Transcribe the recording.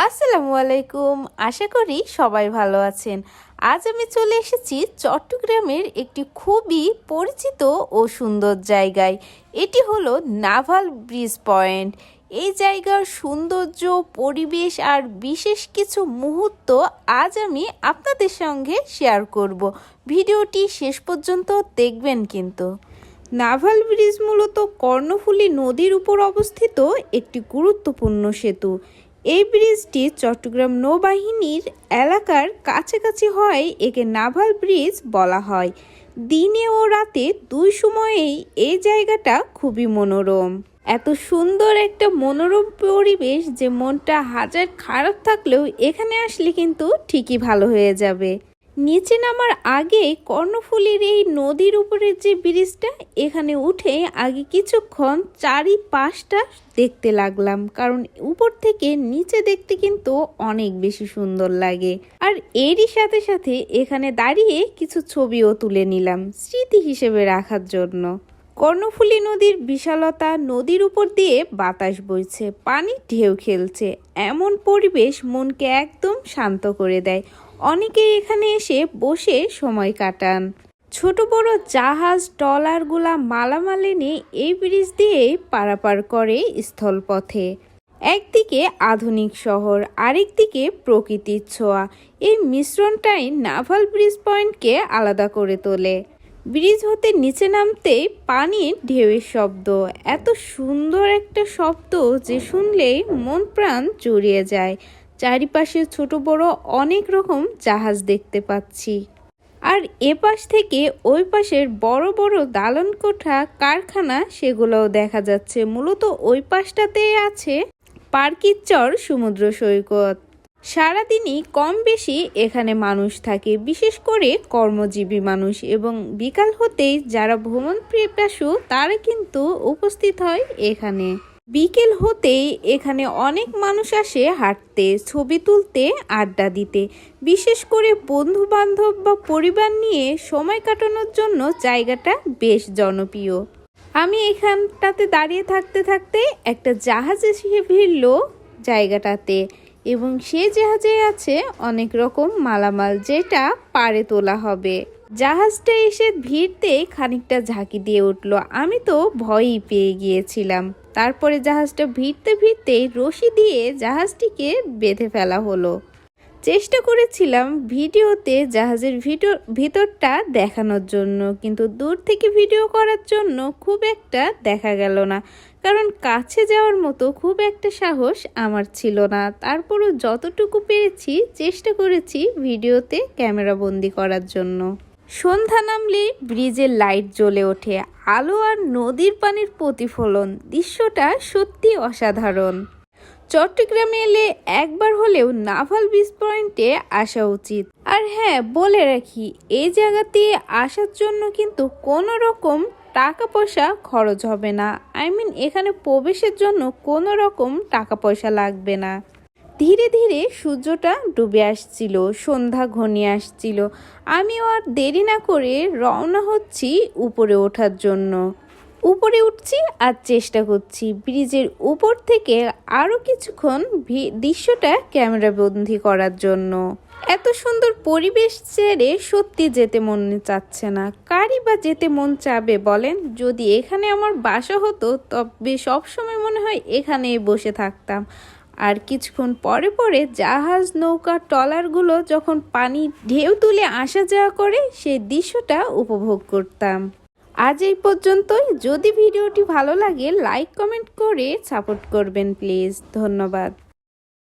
আসসালামু আলাইকুম। আশা করি সবাই ভালো আছেন। আজ আমি চলে এসেছি চট্টগ্রামের একটি খুবই পরিচিত ও সুন্দর জায়গায়। এটি হলো নাভাল ব্রিজ পয়েন্ট। এই জায়গার সৌন্দর্য, পরিবেশ আর বিশেষ কিছু মুহূর্ত আজ আমি আপনাদের সঙ্গে শেয়ার করব। ভিডিওটি শেষ পর্যন্ত দেখবেন কিন্তু। নাভাল ব্রিজ মূলত কর্ণফুলী নদীর উপর অবস্থিত একটি গুরুত্বপূর্ণ সেতু। এই ব্রিজটি চট্টগ্রাম নৌবাহিনীর এলাকার কাছাকাছি হওয়ায় একে নাভাল ব্রিজ বলা হয়। দিনে ও রাতে দুই সময়েই এই জায়গাটা খুবই মনোরম। এত সুন্দর একটা মনোরম পরিবেশ যে মনটা হাজার খারাপ থাকলেও এখানে আসলে কিন্তু ঠিকই ভালো হয়ে যাবে। নিচে নামার আগে কর্ণফুলীর এই নদীর উপরের যে ব্রিজটা, এখানে উঠে আগে কিছুক্ষণ চারিপাশটা দেখতে লাগলাম, কারণ উপর থেকে নিচে দেখতে কিন্তু অনেক বেশি সুন্দর লাগে। আর এরই সাথে সাথে এখানে দাঁড়িয়ে কিছু ছবিও তুলে নিলাম স্মৃতি হিসেবে রাখার জন্য। কর্ণফুলী নদীর বিশালতা, নদীর উপর দিয়ে বাতাস বইছে, পানির ঢেউ খেলছে, এমন পরিবেশ মনকে একদম শান্ত করে দেয়। অনেকেই এখানে এসে বসে সময় কাটান। ছোট বড় জাহাজ, ট্রলারগুলা মালামাল এনে এই ব্রিজ দিয়ে পারাপার করে স্থলপথে। একদিকে আধুনিক শহর, আরেকদিকে প্রকৃতির ছোঁয়া। এই মিশ্রণটাই নাভাল ব্রিজ পয়েন্টকে আলাদা করে তোলে। ব্রিজ হতে নিচে নামতেই পানির ঢেউয়ের শব্দ, এত সুন্দর একটা শব্দ যে শুনলেই মন প্রাণ জুড়িয়ে যায়। চারিপাশে ছোট বড় অনেক রকম জাহাজ দেখতে পাচ্ছি। আর এপাশ থেকে ওই পাশের বড় বড় দালান কোঠা, কারখানা, সেগুলোও দেখা যাচ্ছে। মূলত ওই পাশটাতেই আছে পার্কির সমুদ্র সৈকত। সারাদিনই কম বেশি এখানে মানুষ থাকে, বিশেষ করে কর্মজীবী মানুষ, এবং বিকাল হতেই যারা ভ্রমণ পিপাসু তারা কিন্তু উপস্থিত হয় এখানে। বিকেল হতেই এখানে অনেক মানুষ আসে হাঁটতে, ছবি তুলতে, আড্ডা দিতে। বিশেষ করে বন্ধু বান্ধব বা পরিবার নিয়ে সময় কাটানোর জন্য জায়গাটা বেশ জনপ্রিয়। আমি এখানটাতে দাঁড়িয়ে থাকতে থাকতে একটা জাহাজ এসে ভিড়ল জায়গাটাতে, এবং সেই জাহাজে আছে অনেক রকম মালামাল যেটা পাড়ে তোলা হবে। জাহাজটা এসে ভিড়তে খানিকটা ঝাঁকি দিয়ে উঠল। আমি তো ভয়ই পেয়ে গিয়েছিলাম। তারপরে জাহাজটা ভিড়তে ভিড়তেই রশি দিয়ে জাহাজটিকে বেঁধে ফেলা হলো। চেষ্টা করেছিলাম ভিডিওতে জাহাজের ভিতরটা দেখানোর জন্য, কিন্তু দূর থেকে ভিডিও করার জন্য খুব একটা দেখা গেল না, কারণ কাছে যাওয়ার মতো খুব একটা সাহস আমার ছিল না। তারপরও যতটুকু পেরেছি চেষ্টা করেছি ভিডিওতে ক্যামেরাবন্দি করার জন্য। সন্ধ্যা নামলে ব্রিজের লাইট জ্বলে ওঠে, আলো আর নদীর পানির প্রতিফলন, দৃশ্যটা সত্যি অসাধারণ। চট্টগ্রামে এলে একবার হলেও নাভাল ব্রিজ পয়েন্টে আসা উচিত। আর হ্যাঁ, বলে রাখি, এই জায়গাতে আসার জন্য কিন্তু কোনো রকম টাকা পয়সা খরচ হবে না। এখানে প্রবেশের জন্য কোনো রকম টাকা পয়সা লাগবে না। ধীরে ধীরে সূর্যটা ডুবে আসছিল, সন্ধ্যা ঘনিয়ে আসছিল। আমিও আর দেরি না করে রওনা হচ্ছি উপরে ওঠার জন্য। উপরে উঠছি আর চেষ্টা করছি ব্রিজের উপর থেকে আরও কিছুক্ষণ দৃশ্যটা ক্যামেরাবন্দি করার জন্য। এত সুন্দর পরিবেশ ছেড়ে সত্যি যেতে মন চাচ্ছে না। কারই বা যেতে মন চাবে বলেন? যদি এখানে আমার বাসা হতো তবে সবসময় মনে হয় এখানেই বসে থাকতাম, আর কিছুক্ষণ পরে পরে জাহাজ, নৌকা, ট্রলারগুলো যখন পানি ঢেউ তুলে আসা যাওয়া করে সেই দৃশ্যটা উপভোগ করতাম। আজ এই পর্যন্তই। যদি ভিডিওটি ভালো লাগে লাইক কমেন্ট করে সাপোর্ট করবেন প্লিজ। ধন্যবাদ।